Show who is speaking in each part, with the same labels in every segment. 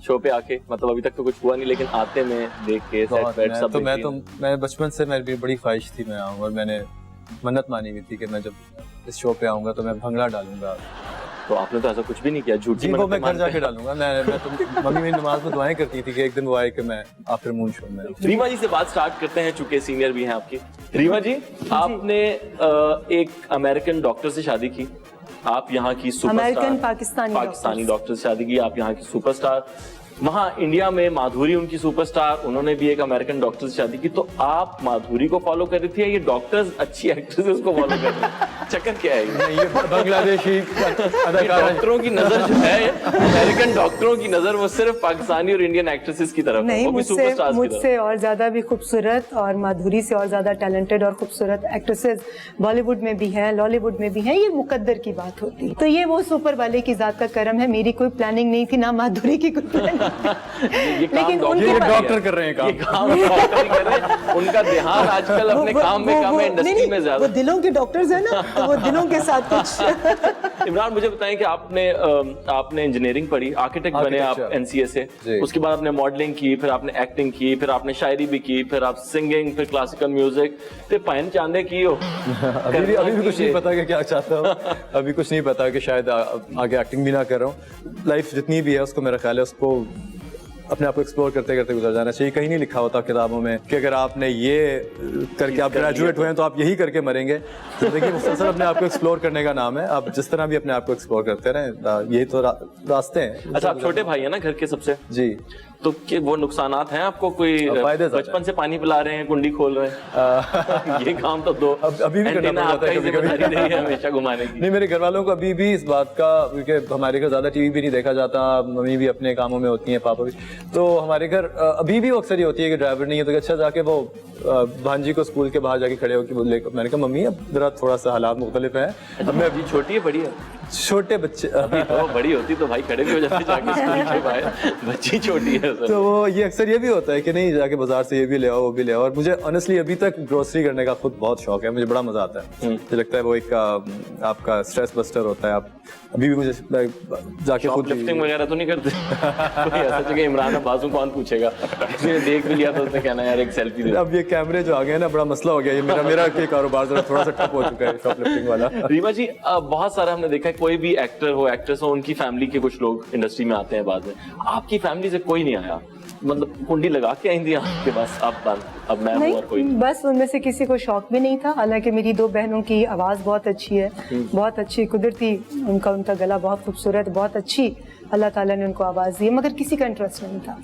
Speaker 1: Show पे आके? मतलब अभी तक तो कुछ हुआ नहीं, लेकिन आते में देख के सेट वेट सब
Speaker 2: मैं बचपन से मेरी बड़ी ख्वाहिश थी मैं आऊँ, और मैंने मन्नत मानी हुई थी कि मैं जब इस शो पे आऊँगा तो मैं भंगड़ा डालूंगा।
Speaker 1: तो आपने तो ऐसा कुछ भी नहीं किया? झूठी
Speaker 2: जी, वो मैं घर जाके डालूंगा। मैं तो मम्मी मेरी नमाज में दुआएं करती थी कि एक दिन वो आए कि मैं आफ्टर मून शो में।
Speaker 1: रीमा जी से बात स्टार्ट करते हैं, चूंकि सीनियर भी हैं आपकी। रीमा जी, आपने एक अमेरिकन डॉक्टर से शादी की, आप यहाँ की सुपरस्टार,
Speaker 3: अमेरिकन पाकिस्तानी
Speaker 1: डॉक्टर से शादी की, आप यहाँ की सुपरस्टार। वहाँ इंडिया में माधुरी उनकी सुपरस्टार, उन्होंने भी एक अमेरिकन डॉक्टर से शादी की। तो आप माधुरी को फॉलो कर रही थी या ये डॉक्टर्स अच्छी एक्ट्रेसेस को फॉलो कर रहे हैं? चक्कर क्या है?
Speaker 2: ये बांग्लादेशी
Speaker 1: डॉक्टरों की नजर जो है, अमेरिकन डॉक्टरों की नजर वो सिर्फ पाकिस्तानी और इंडियन एक्ट्रेसेस की तरफ
Speaker 3: नहीं,
Speaker 1: है।
Speaker 3: मुझसे और ज्यादा भी खूबसूरत और माधुरी से और ज्यादा टैलेंटेड और खूबसूरत एक्ट्रेसेस बॉलीवुड में भी हैं, लॉलीवुड में भी हैं। ये मुकद्दर की बात होती है। तो ये वो सुपर वाले की जात का करम है, मेरी कोई प्लानिंग नहीं थी, ना माधुरी की कोई प्लानिंग।
Speaker 1: लेकिन
Speaker 2: ये डॉक्टर कर रहे हैं
Speaker 1: काम डॉक्टर ही कर रहे हैं। उनका ध्यान आजकल अपने काम में कम है, इंडस्ट्री में ज्यादा।
Speaker 3: वो दिलों के डॉक्टर्स हैं ना, तो वो दिलों के साथ कुछ।
Speaker 1: इमरान, मुझे बताएं कि आपने इंजीनियरिंग पढ़ी, आर्किटेक्ट बने आप एनसीए से, उसके बाद आपने मॉडलिंग की, फिर आपने एक्टिंग की, फिर आपने शायरी भी की, फिर आप सिंगिंग, फिर क्लासिकल म्यूजिक, फिर पहन चांदे की हो।
Speaker 2: अभी भी कुछ नहीं पता कि क्या चाहता हूँ। अभी कुछ नहीं पता कि शायद आगे एक्टिंग भी ना कर रहा हूँ। लाइफ जितनी भी है उसको मेरा ख्याल है उसको अपने आप को एक्सप्लोर करते करते गुजर जाना चाहिए। कहीं नहीं लिखा होता किताबों में कि अगर आपने ये करके आप ग्रेजुएट हुए हैं तो आप यही करके मरेंगे। देखिए, मुसलसल अपने आप को एक्सप्लोर करने का नाम है। आप जिस तरह भी अपने आप को एक्सप्लोर करते रहें, यही तो रास्ते हैं।
Speaker 1: अच्छा, आप छोटे भाई है ना घर के सबसे?
Speaker 2: जी।
Speaker 1: तो वो नुकसानात हैं आपको? कोई बचपन से पानी पिला रहे हैं, कुंडी खोल रहे हैं? ये काम तो दो
Speaker 2: अभी भी करना पड़ता है कभी-कभी,
Speaker 1: हमेशा घुमाने की।
Speaker 2: नहीं, मेरे घर वालों को अभी भी इस बात का, क्योंकि हमारे घर ज्यादा टीवी भी नहीं देखा जाता, मम्मी भी अपने कामों में होती हैं, पापा भी, तो हमारे घर अभी भी अक्सर ही होती है कि ड्राइवर नहीं है तो अच्छा जाके वो भांजी को स्कूल के बाहर जाके खड़े होकर, मैंने कहा मम्मी अब जरा थोड़ा सा हालात मुख्तलिफ है।
Speaker 1: अब मैं अभी छोटी है, बड़ी है?
Speaker 2: छोटे बच्चे।
Speaker 1: अभी तो बड़ी होती तो भाई खड़े भी हो जाते जाके स्कूल के बाहर, बच्ची छोटी है।
Speaker 2: तो वो ये अक्सर ये भी होता है कि नहीं जाके बाजार से ये भी ले आओ वो भी ले आओ। और मुझे ऑनेस्टली अभी तक ग्रोसरी करने का खुद बहुत शौक है, मुझे बड़ा मजा आता है। मुझे लगता है वो एक आपका स्ट्रेस बस्टर होता है। आप अभी भी मुझे जाके खुद
Speaker 1: लिफ्टिंग वगैरह तो नहीं करते? कोई ऐसा जगह इमरान अब्बास को कौन पूछेगा? किसी ने देख भी लिया तो उसने कहना यार एक सेल्फी दे।
Speaker 2: अब ये कैमरे जो आ गए ना, बड़ा मसला हो गया। ये मेरा कारोबार जरा थोड़ा सा ठप हो चुका है शॉपलिफ्टिंग वाला।
Speaker 1: रीमा जी, बहुत सारा हमने देखा है, कोई भी एक्टर हो, एक्ट्रेस हो, उनकी फैमिली के कुछ लोग इंडस्ट्री में आते हैं बाद में। आपकी फैमिली से कोई नहीं आया? मतलब कुंडी लगा के आई थी आपके पास, अब मैं हूं और कोई नहीं?
Speaker 3: बस उनमें से किसी को शौक भी नहीं था। हालांकि मेरी दो बहनों की आवाज बहुत अच्छी है, बहुत अच्छी कुदरती, उनका गला बहुत खूबसूरत, बहुत अच्छी अल्लाह ताला ने उनको आवाज दी, मगर किसी का इंटरेस्ट नहीं था।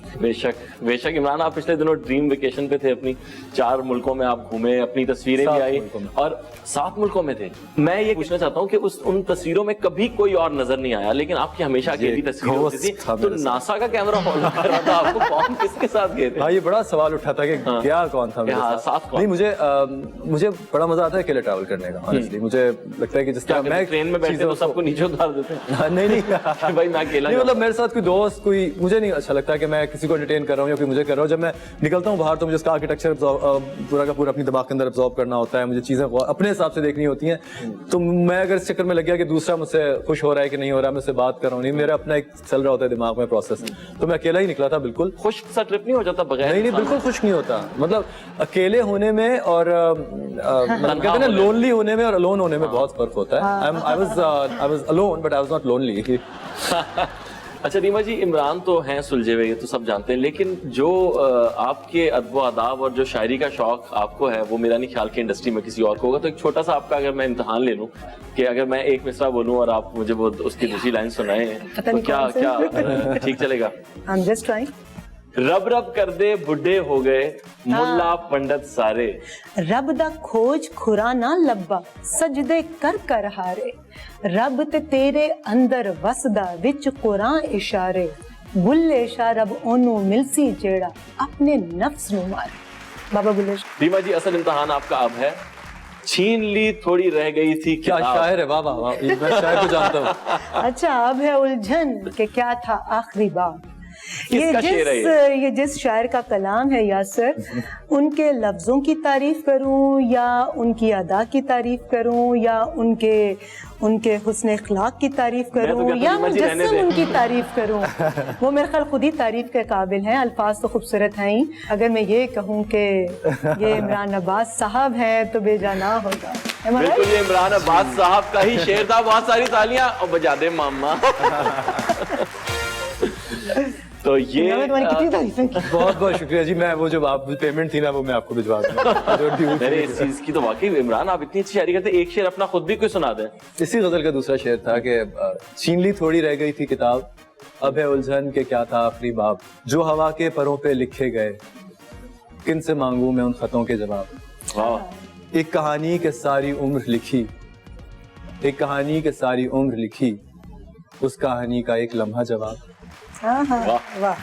Speaker 1: बेशक इमरान, आप पिछले दिनों ड्रीम वेकेशन पे थे, अपनी 4 मुल्कों में आप घूमे, अपनी तस्वीरें भी आई और 7 मुल्कों में थे। मैं ये पूछना चाहता हूँ कि उन तस्वीरों में कभी कोई और नजर नहीं आया, लेकिन आपकी हमेशा अकेली तस्वीरें होती थी। तो नासा का कैमरा फॉलो कर रहा था आपको, कौन किसके साथ गए थे?
Speaker 2: हाँ, ये बड़ा सवाल उठा था कि क्या कौन था मेरे साथ। नहीं, मुझे बड़ा मजा आता है अकेले ट्रैवल करने का। ऑनेस्टली मुझे लगता है कि जिस तरह मैं
Speaker 1: ट्रेन में बैठे तो सबको नीचे उतार देते हैं।
Speaker 2: नहीं
Speaker 1: भाई मैं अकेला,
Speaker 2: मतलब मेरे साथ कोई दोस्त, कोई मुझे नहीं अच्छा लगता कि मैं किसी को एंटरटेन कर रहा हूँ या कोई मुझे कर रहा हूँ। जब मैं निकलता हूँ बाहर तो मुझे उसका आर्किटेक्चर पूरा का पूरा अपनी दिमाग के अंदर अब्सॉर्ब करना होता है। मुझे चीजें अपने हिसाब से देखनी होती हैं। तो मैं अगर इस चक्कर में लग गया कि दूसरा मुझसे खुश हो रहा है कि नहीं हो रहा, मैं उससे बात कर रहा हूँ, नहीं, मेरा अपना एक चल रहा होता है दिमाग में प्रोसेस। तो मैं अकेला ही निकला था। बिल्कुल
Speaker 1: खुश सा ट्रिप नहीं हो जाता बगैर?
Speaker 2: नहीं, बिल्कुल खुश नहीं होता। मतलब अकेले होने में और कहते हैं ना लोनली होने में और अलोन होने में बहुत फर्क होता है। I was alone but I was not lonely.
Speaker 1: अच्छा रीमा जी, इमरान तो हैं सुलझे हुए, ये तो सब जानते हैं, लेकिन जो आपके अदब अदाब और जो शायरी का शौक आपको है वो मेरा नहीं ख्याल कि इंडस्ट्री में किसी और को होगा। तो एक छोटा सा आपका अगर मैं इम्तिहान ले लूं कि अगर मैं एक मिसरा बोलूं और आप मुझे वो उसकी दूसरी लाइन सुनाएं तो क्या ठीक चलेगा?
Speaker 3: I'm just trying.
Speaker 1: रब रब कर दे बुढ़े हो गए मुल्ला पंडित सारे,
Speaker 3: रब दा खोज खुराना लब्बा सजदे कर कर हारे, रब ते तेरे अंदर वसदा विच कुरान इशारे, बुल्ले शाह रब ओनू मिलसी जेड़ा अपने नफ्स नु मारे। बाबा बुल्ले शाह।
Speaker 1: रीमा जी, असल इम्तिहान आपका अब है। छीन ली थोड़ी रह गई थी
Speaker 2: क्या शायर है, वाह वाह, मैं शायर को जानता हूँ।
Speaker 3: अच्छा, अब है उलझन के क्या था आखिरी बात।
Speaker 1: किसका शेर है
Speaker 3: ये जिस शायर का कलाम है यासर, उनके लफ्जों की तारीफ करूं या उनकी अदा की तारीफ करूं या उनके हुस्न इखलाक की तारीफ करूं या मुजस्सम उनकी तारीफ करूं, वो मेरे ख्याल खुद ही तारीफ के काबिल हैं। अल्फाज तो खूबसूरत हैं ही, अगर मैं ये कहूं कि ये इमरान अब्बास साहब हैं तो बेजाना होगा।
Speaker 1: बिल्कुल, ये इमरान अब्बास साहब का ही शेर था। बहुत सारी तालियां और बजा दे मामा। तो ये
Speaker 3: कितनी तारीफें की।
Speaker 2: बहुत बहुत शुक्रिया जी। मैं वो जो आप पेमेंट थी ना वो मैं आपको भिजवा दूंगा।
Speaker 1: मेरे इस चीज की तो वाकई इमरान आप इतनी अच्छी शायरी करते, एक शेर अपना खुद भी कोई सुना दें।
Speaker 2: इसी गजल का दूसरा शेर था कि छीन ली थोड़ी रह गई थी किताब, अब है उलझन के क्या था आखिरी बाब, जो हवा के परों पे लिखे गए, किन से मांगू मैं उन खतों के जवाब।
Speaker 1: वाह,
Speaker 2: एक कहानी के सारी उम्र लिखी, एक कहानी के सारी उम्र लिखी, उस कहानी का एक लम्हा जवाब।
Speaker 3: वाह वाह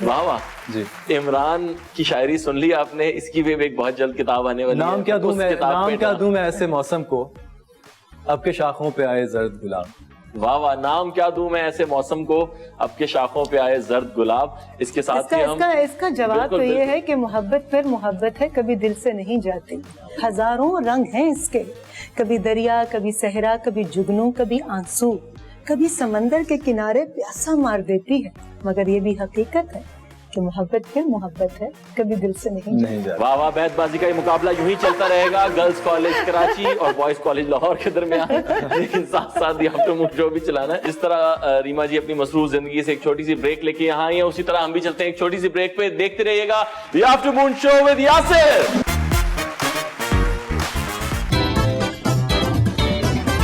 Speaker 1: वाह वाह
Speaker 2: जी।
Speaker 1: इमरान की शायरी सुन ली आपने, इसकी भी एक बहुत जल्द किताब आने वाली है।
Speaker 2: नाम क्या दूं
Speaker 1: उस
Speaker 2: मैं,
Speaker 1: किताब
Speaker 2: नाम
Speaker 1: पे
Speaker 2: क्या
Speaker 1: ना-
Speaker 2: दूं मैं ऐसे मौसम को, अब के शाखों पे आए जर्द गुलाब।
Speaker 1: वाह वाह, नाम क्या दूं मैं ऐसे मौसम को, अब के शाखों पे आए जर्द गुलाब। इसके साथ ही हम
Speaker 3: इसका जवाब
Speaker 1: बिल्कुल,
Speaker 3: तो ये
Speaker 1: बिल्कुल।
Speaker 3: है कि मोहब्बत फिर मोहब्बत है, कभी दिल से नहीं जाती। हजारों रंग हैं इसके, कभी दरिया, कभी सहरा, कभी जुगनू, कभी आंसू, कभी समंदर के किनारे प्यासा मार देती है, मगर ये भी हकीकत है कि मोहब्बत फिर मोहब्बत है, कभी दिल से नहीं जाती।
Speaker 1: वाह वाह, बैतबाजी का ये मुकाबला यूं ही चलता रहेगा गर्ल्स कॉलेज कराची और बॉयज कॉलेज लाहौर के दरमियान। लेकिन साथ साथ ये आफ्टर मून शो भी चलाना है। जिस तरह रीमा जी अपनी मसरूफ जिंदगी से एक छोटी सी ब्रेक लेके यहाँ आई है, उसी तरह हम भी चलते हैं एक छोटी सी ब्रेक पे। देखते रहिएगा the after moon show with Yasir.